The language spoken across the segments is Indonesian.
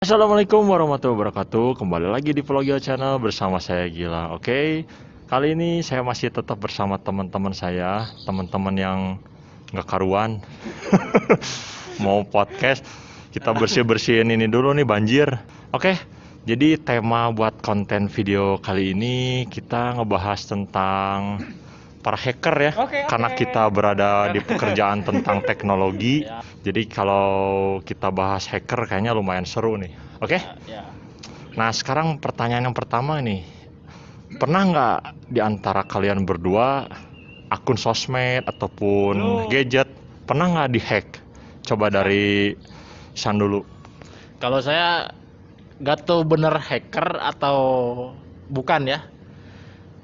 Assalamualaikum warahmatullahi wabarakatuh. Kembali lagi di Vlogio Channel bersama saya Gila. Oke, kali ini saya masih tetap bersama teman-teman saya, teman-teman yang nggak karuan. Mau podcast, kita bersih-bersihin ini dulu nih banjir. Oke, jadi tema buat konten video kali ini kita ngebahas tentang para hacker ya. Karena kita berada di pekerjaan tentang teknologi. Jadi kalau kita bahas hacker kayaknya lumayan seru nih. Oke? Nah, sekarang pertanyaan yang pertama nih. Pernah nggak di antara kalian berdua akun sosmed ataupun gadget pernah nggak dihack? Coba dari San dulu. Kalau saya nggak tahu bener hacker atau bukan ya.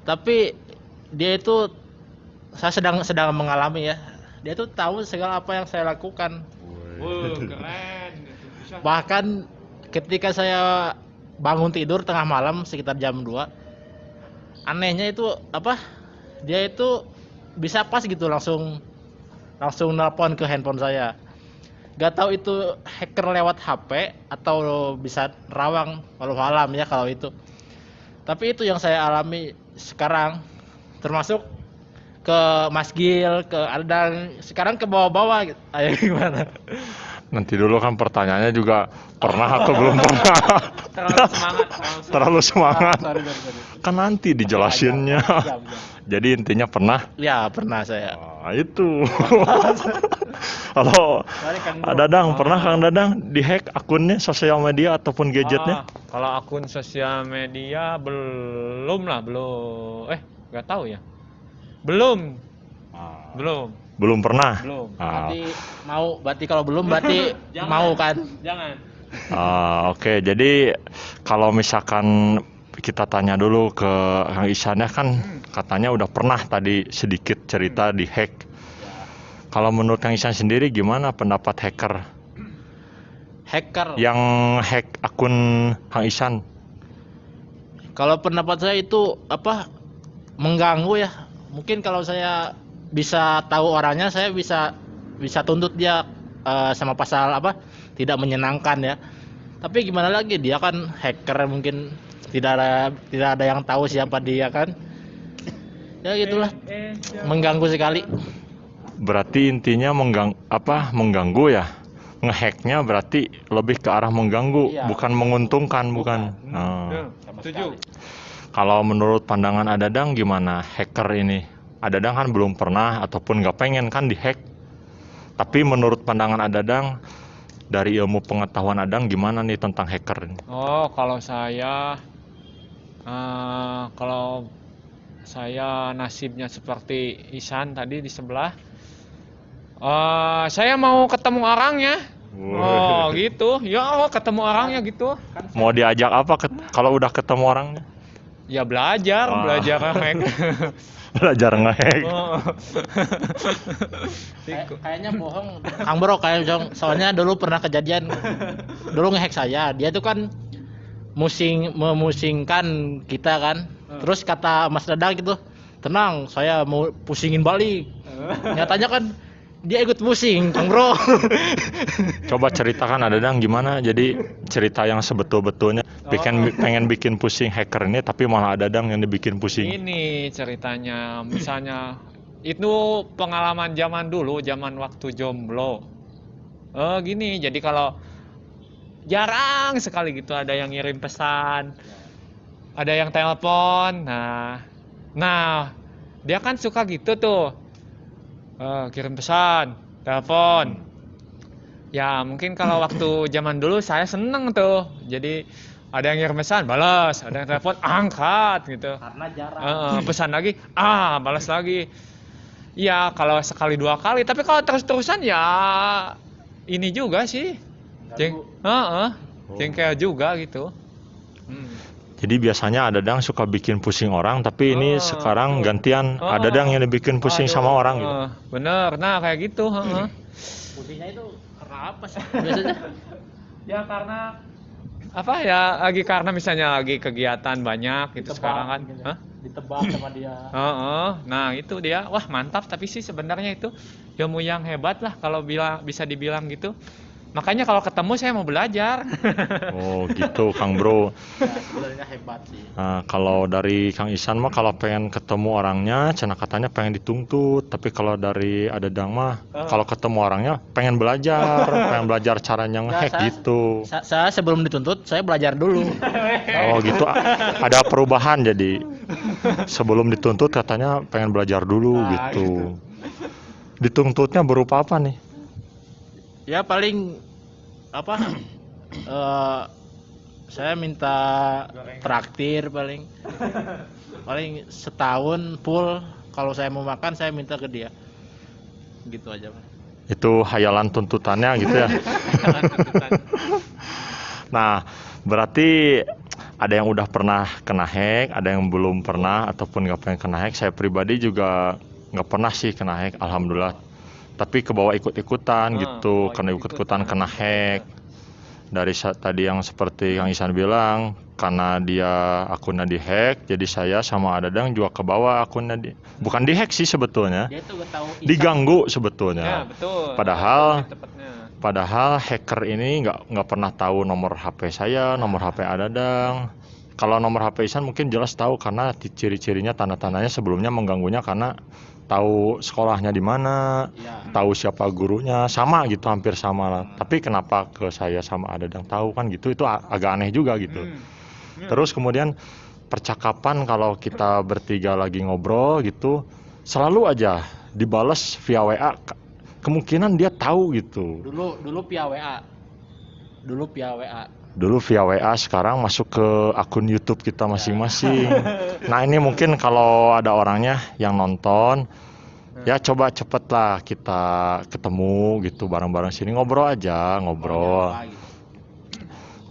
Tapi dia itu saya sedang mengalami ya. Dia tuh tahu segala apa yang saya lakukan. Keren. Bahkan ketika saya bangun tidur tengah malam sekitar jam 2, anehnya itu apa? Dia itu bisa pas gitu langsung nelpon ke handphone saya. Gak tahu itu hacker lewat HP atau bisa rawang, walau alam ya kalau itu. Tapi itu yang saya alami sekarang, termasuk ke Mas Gil, ke Aldang, sekarang ke bawah-bawah gitu. Ayo gimana? Nanti dulu kan pertanyaannya juga pernah atau belum pernah. Terlalu semangat. Terlalu semangat. Sorry. Kan nanti dijelasinnya. Siap. Jadi intinya pernah. Ya pernah saya. Nah, itu. Halo, Dadang, pernah Kang Dadang dihack akunnya sosial media ataupun gadgetnya? Kalau akun sosial media belum. Nggak tahu ya. Belum. Belum pernah. Belum. Ah, Berarti kalau belum berarti mau kan? Jangan. Oke, jadi kalau misalkan kita tanya dulu ke Kang Isan ya kan katanya udah pernah tadi sedikit cerita dihack. Kalau menurut Kang Isan sendiri gimana pendapat hacker Hacker. yang hack akun Kang Isan? Kalau pendapat saya itu apa? Mengganggu ya. Mungkin kalau saya bisa tahu orangnya, saya bisa tuntut dia sama pasal apa? Tidak menyenangkan ya. Tapi gimana lagi, dia kan hacker, mungkin tidak ada yang tahu siapa dia kan. Ya gitulah. Mengganggu sekali. Berarti intinya mengganggu ya. Ngehacknya berarti lebih ke arah mengganggu, Iya. bukan menguntungkan, bukan. Sama Setuju. sekali. Kalau menurut pandangan Adadang gimana hacker ini? Adadang kan belum pernah ataupun nggak pengen kan dihack. Tapi menurut pandangan Adadang dari ilmu pengetahuan Adang gimana nih tentang hacker ini? Kalau saya nasibnya seperti Isan tadi di sebelah. Saya mau ketemu orangnya. Gitu. Ya, ketemu orangnya gitu. Mau diajak apa kalau udah ketemu orangnya? Ya belajar Wah. ngehack. Belajar ngehack. Kayaknya bohong. Kang Bro kayak soalnya dulu pernah kejadian. Dulu ngehack saya. Dia tuh kan memusingkan kita kan. Terus kata Mas Dadang gitu, "Tenang, saya mau pusingin balik." Nyatanya kan dia ikut pusing, Kang Bro. Coba ceritakan Adadang gimana jadi cerita yang sebetul-betulnya pengen bikin pusing hacker ini tapi malah Adadang yang dibikin pusing. Ini ceritanya, misalnya itu pengalaman zaman dulu, zaman waktu jomblo. Gini, jadi kalau jarang sekali gitu ada yang ngirim pesan, ada yang telepon. Nah, dia kan suka gitu tuh, kirim pesan, telepon. Ya mungkin kalau waktu zaman dulu saya seneng tuh, jadi ada yang ngirim pesan, balas, ada yang telepon, angkat gitu. Karena jarang. Pesan lagi, balas lagi. Ya kalau sekali dua kali, tapi kalau terus-terusan ya ini juga sih. Jengkel juga gitu. Jadi biasanya Adadang suka bikin pusing orang tapi ini sekarang gantian Adadang yang dibikin pusing sama orang gitu. Bener, nah kayak gitu. Pusingnya itu karena apa sih biasanya? Ya karena apa ya, karena misalnya lagi kegiatan banyak gitu sekarang kan. Gitu. Ditebak sama dia. Nah itu dia, wah mantap, tapi sih sebenarnya itu ilmu yang hebat lah kalau bisa dibilang gitu. Makanya kalau ketemu saya mau belajar. Oh gitu Kang Bro. Ya, sebenarnya hebat sih. Nah, kalau dari Kang Isan mah kalau pengen ketemu orangnya, cenah katanya pengen dituntut. Tapi kalau dari Adedang mah, kalau ketemu orangnya pengen belajar caranya Enggak, ngehack gitu. saya sebelum dituntut saya belajar dulu. Oh gitu, ada perubahan jadi sebelum dituntut katanya pengen belajar dulu Nah, gitu. Dituntutnya berupa apa nih? Ya paling apa? eh, saya minta traktir paling setahun full. Kalau saya mau makan saya minta ke dia. Gitu aja, Pak. Itu hayalan tuntutannya gitu ya. Nah, berarti ada yang udah pernah kena hack, ada yang belum pernah ataupun nggak pengen kena hack. Saya pribadi juga nggak pernah sih kena hack, alhamdulillah. Tapi kebawa ikut-ikutan gitu, karena ikut-ikutan kena hack. Dari tadi yang seperti yang Isan bilang, karena dia akunnya dihack, jadi saya sama Adadang juga ke bawah akunnya bukan dihack sih sebetulnya, Dia tuh gak tahu diganggu Ya, sebetulnya. betul. Padahal Lebih tepatnya. Padahal hacker ini nggak pernah tahu nomor HP saya, nomor HP Adadang. Kalau nomor HP Isan mungkin jelas tahu karena ciri-cirinya tanda-tandanya sebelumnya mengganggunya karena tahu sekolahnya di mana, Ya. tahu siapa gurunya, sama gitu hampir sama lah. Tapi kenapa ke saya sama Adadang tahu kan gitu, itu agak aneh juga gitu. Terus kemudian percakapan kalau kita bertiga lagi ngobrol gitu, selalu aja dibales via WA. Kemungkinan dia tahu gitu. Dulu via WA. Dulu via WA. Dulu via WA, sekarang masuk ke akun YouTube kita masing-masing. Nah ini mungkin kalau ada orangnya yang nonton, ya coba cepet lah kita ketemu gitu bareng-bareng sini ngobrol aja, ngobrol. Apa gitu.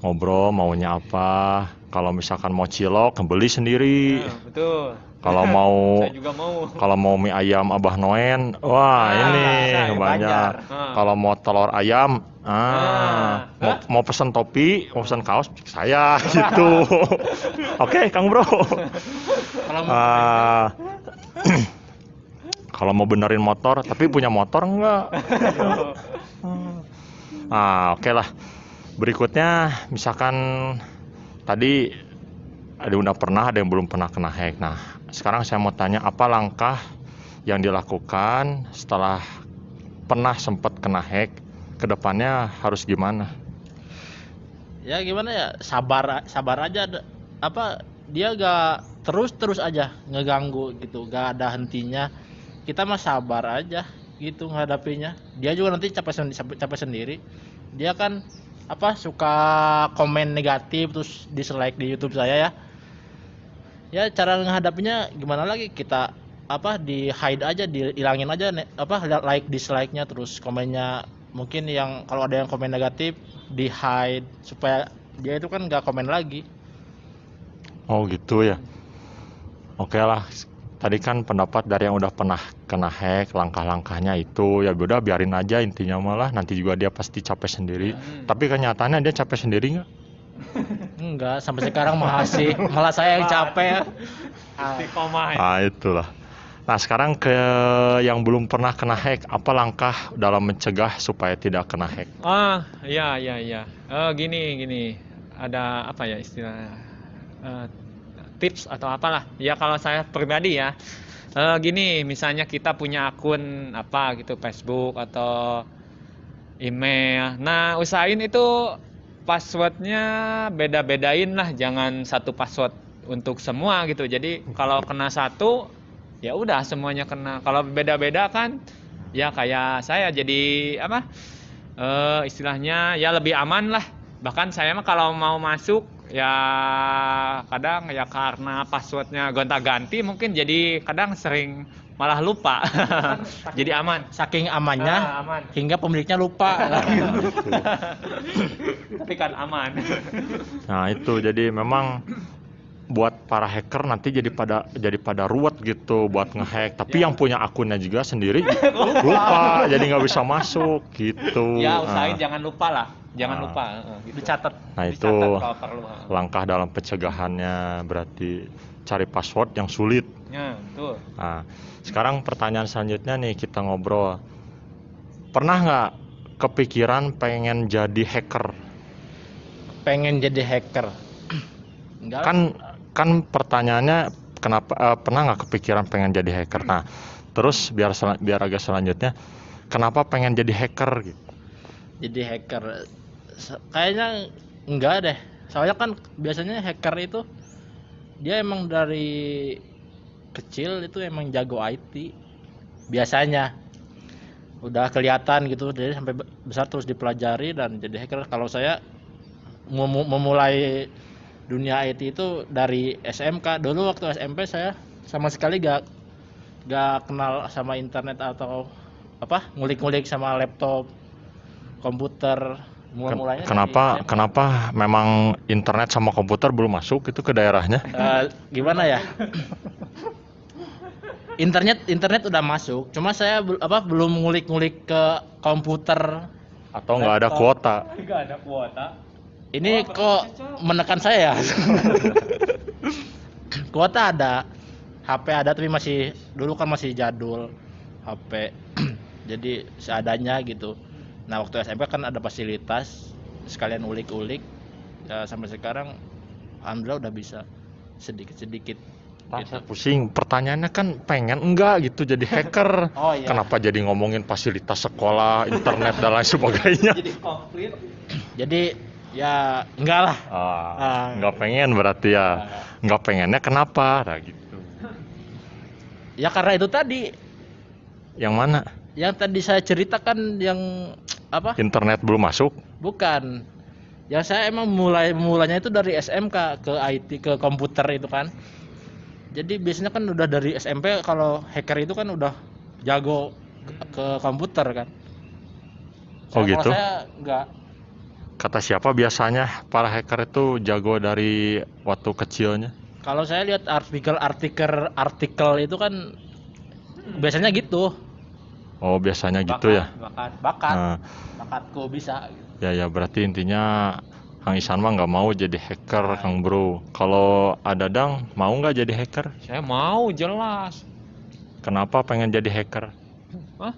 Ngobrol maunya apa. Kalau misalkan mau cilok, beli sendiri. Nah, betul. Kalau mau Saya juga mau. kalau mau mie ayam Abah Noen, wah ini saya banyak. belajar. Kalau mau telur ayam, mau pesen topi, mau pesen kaos, saya gitu. Oke, Kang Bro. Kalau mau Ah, kalau mau benerin motor, tapi punya motor enggak? Oke lah. Berikutnya, misalkan tadi ada yang udah pernah, ada yang belum pernah kena hack. Nah, sekarang saya mau tanya apa langkah yang dilakukan setelah pernah sempat kena hack, kedepannya harus gimana? ya gimana ya, sabar aja. Apa dia gak terus aja ngeganggu gitu, gak ada hentinya. Kita mah sabar aja gitu ngadapinya. Dia juga nanti capek sendiri. Dia kan apa suka komen negatif terus dislike di YouTube saya ya. Ya cara menghadapinya gimana lagi, kita apa di hide aja, dihilangin aja like dislike-nya, terus komennya mungkin yang kalau ada yang komen negatif di hide supaya dia itu kan nggak komen lagi. Oh gitu ya. Oke lah. Tadi kan pendapat dari yang udah pernah kena hack, langkah-langkahnya itu ya udah biarin aja intinya malah nanti juga dia pasti capek sendiri. Tapi kenyataannya dia capek sendiri nggak? Enggak, sampai sekarang malah saya yang capek. Istiqomah ya. Ah itulah. Nah sekarang ke yang belum pernah kena hack, apa langkah dalam mencegah supaya tidak kena hack? Iya. Gini. Ada apa ya istilah tips atau apalah. Ya kalau saya pribadi ya. Gini, misalnya kita punya akun apa gitu, Facebook atau email. Nah, usahain itu passwordnya beda-bedain lah, jangan satu password untuk semua gitu. Jadi kalau kena satu, ya udah semuanya kena. Kalau beda-beda kan, ya kayak saya jadi apa? Istilahnya ya lebih aman lah. Bahkan saya mah kalau mau masuk ya kadang ya karena passwordnya gonta-ganti mungkin jadi kadang sering malah lupa. Jadi aman. Saking amannya Aman. hingga pemiliknya lupa. Tapi kan aman. Nah itu jadi memang buat para hacker nanti jadi pada ruwet gitu buat ngehack. Tapi yang punya akunnya juga sendiri lupa, jadi nggak bisa masuk gitu. Ya usahain Nah, jangan lupa lah. Jangan Ah. lupa. Gitu. Dicatat. nah itu Dicatat kalau perlu. langkah dalam pencegahannya berarti cari password yang sulit. Ya, betul. Nah, sekarang pertanyaan selanjutnya nih kita ngobrol. Pernah nggak kepikiran pengen jadi hacker? Pengen jadi hacker? Enggak. Kan pertanyaannya pernah nggak kepikiran pengen jadi hacker? Nah, terus biar agak selanjutnya, kenapa pengen jadi hacker gitu? Jadi hacker kayaknya enggak deh. Soalnya kan biasanya hacker itu dia emang dari kecil itu emang jago IT. Biasanya udah kelihatan gitu, jadi sampai besar terus dipelajari dan jadi hacker. Kalau saya memulai dunia IT itu dari SMK. Dulu waktu SMP saya sama sekali gak kenal sama internet atau apa, ngulik-ngulik sama laptop, komputer. Mulanya Kenapa memang internet sama komputer belum masuk itu ke daerahnya? Gimana ya? Internet udah masuk, cuma saya belum ngulik-ngulik ke komputer Atau nggak ada kuota? Nggak ada kuota. ini kok menekan saya. Kuota ada, HP ada, tapi dulu kan masih jadul HP. Jadi seadanya gitu. Nah, waktu SMP kan ada fasilitas sekalian ulik-ulik ya, sampai sekarang alhamdulillah udah bisa sedikit-sedikit. Saya pusing, pertanyaannya kan pengen enggak gitu jadi hacker. Oh, iya. Kenapa jadi ngomongin fasilitas sekolah, internet dan lain sebagainya? Jadi konflik. Jadi ya enggak lah. Nggak pengen berarti ya. Nggak pengennya kenapa? Nah gitu. Ya karena itu tadi Yang mana? yang tadi saya ceritakan, yang apa? Internet belum masuk? Bukan. Yang saya emang mulanya itu dari SMK ke IT, ke komputer itu kan. Jadi biasanya kan udah dari SMP kalau hacker itu kan udah jago ke komputer kan. Oh gitu? Kalau saya enggak. Kata siapa biasanya para hacker itu jago dari waktu kecilnya? Kalau saya lihat artikel itu kan biasanya gitu. Oh biasanya gitu ya? Bakat. Bakatku bisa. Ya berarti intinya Kang Isan mah nggak mau jadi hacker, Kang Bro. Kalau Adadang mau nggak jadi hacker? Saya mau jelas. Kenapa pengen jadi hacker? Hah?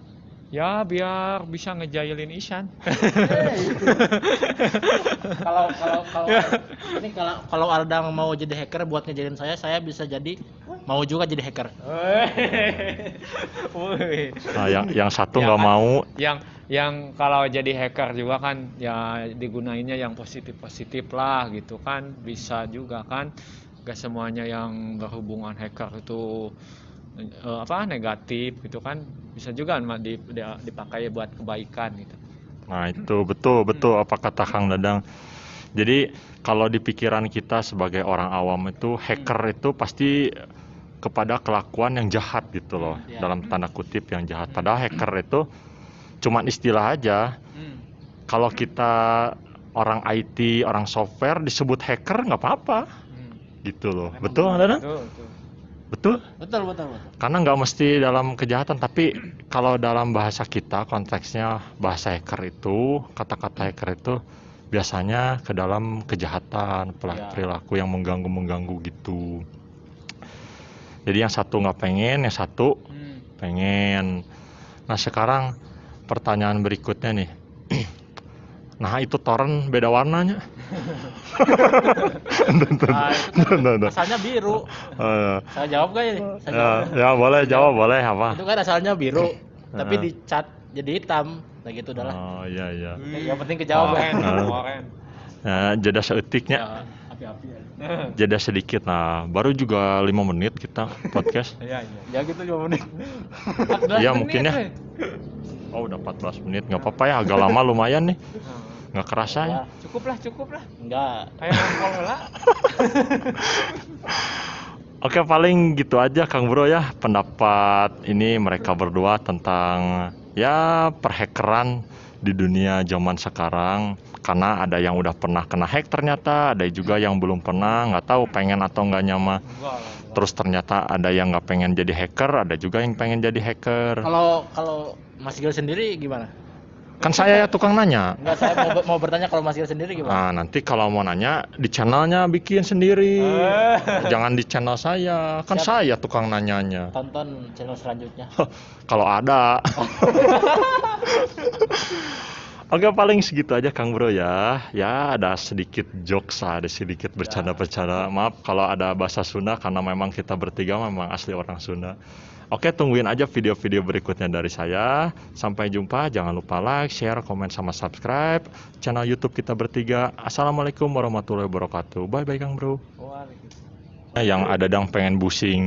Ya biar bisa ngejailin Isan. Kalau Adang mau jadi hacker buat ngejalin saya bisa mau juga jadi hacker. Nah, yang satu Ya nggak kan, mau. Yang kalau jadi hacker juga kan ya digunainnya yang positif lah gitu kan, bisa juga kan. Gak semuanya yang berhubungan hacker itu negatif gitu kan, bisa juga dipakai buat kebaikan gitu. Nah itu betul apa kata Kang Dadang. Jadi kalau di pikiran kita sebagai orang awam itu hacker itu pasti kepada kelakuan yang jahat gitu loh, Ya. dalam tanda kutip yang jahat. Padahal hacker itu cuman istilah aja. Kalau kita orang IT, orang software disebut hacker nggak apa-apa gitu loh. Betul Kang Dadang? Betul? Betul. Karena nggak mesti dalam kejahatan, tapi kalau dalam bahasa kita konteksnya bahasa hacker itu, kata-kata hacker itu biasanya ke dalam kejahatan, perilaku yang mengganggu gitu. Jadi yang satu nggak pengen, yang satu pengen. Nah sekarang pertanyaan berikutnya nih. Nah itu toren beda warnanya. Asalnya biru. Saya jawab gak ini? Ya boleh jawab, boleh apa? Itu kan asalnya biru, tapi dicat jadi hitam. Nah gitu udah lah. Oh iya. Yang penting kejawab. Nah, jeda seetiknya. Ya, api-api ya. Jeda sedikit. Nah, baru juga 5 menit kita podcast. Iya. Ya gitu 5 menit. Iya mungkin ya. Oh udah 14 menit, nggak apa-apa ya, agak lama lumayan nih. Nggak kerasa ya. Cukup lah. Enggak. Kayak ngomong lah. Oke paling gitu aja Kang Bro ya, pendapat ini mereka berdua tentang ya perhackeran di dunia zaman sekarang. Karena ada yang udah pernah kena hack ternyata, ada juga yang belum pernah, nggak tahu pengen atau nggak nyama. Terus ternyata ada yang nggak pengen jadi hacker, ada juga yang pengen jadi hacker. Kalau Mas Gil sendiri gimana? Kan saya ya tukang nanya. Enggak, saya mau bertanya kalau Mas Gil sendiri gimana? Nah nanti kalau mau nanya di channelnya bikin sendiri, jangan di channel saya, kan Siap. saya tukang nanyanya. Tonton channel selanjutnya. Kalau ada. Oke, paling segitu aja Kang Bro ya. Ya, ada sedikit jokes lah, ada sedikit bercanda-bercanda. Maaf kalau ada bahasa Sunda karena memang kita bertiga memang asli orang Sunda. Oke, tungguin aja video-video berikutnya dari saya. Sampai jumpa, jangan lupa like, share, komen, sama subscribe channel YouTube kita bertiga. Assalamualaikum warahmatullahi wabarakatuh. Bye bye Kang Bro. Waalaikumsalam. Yang ada dang pengen busing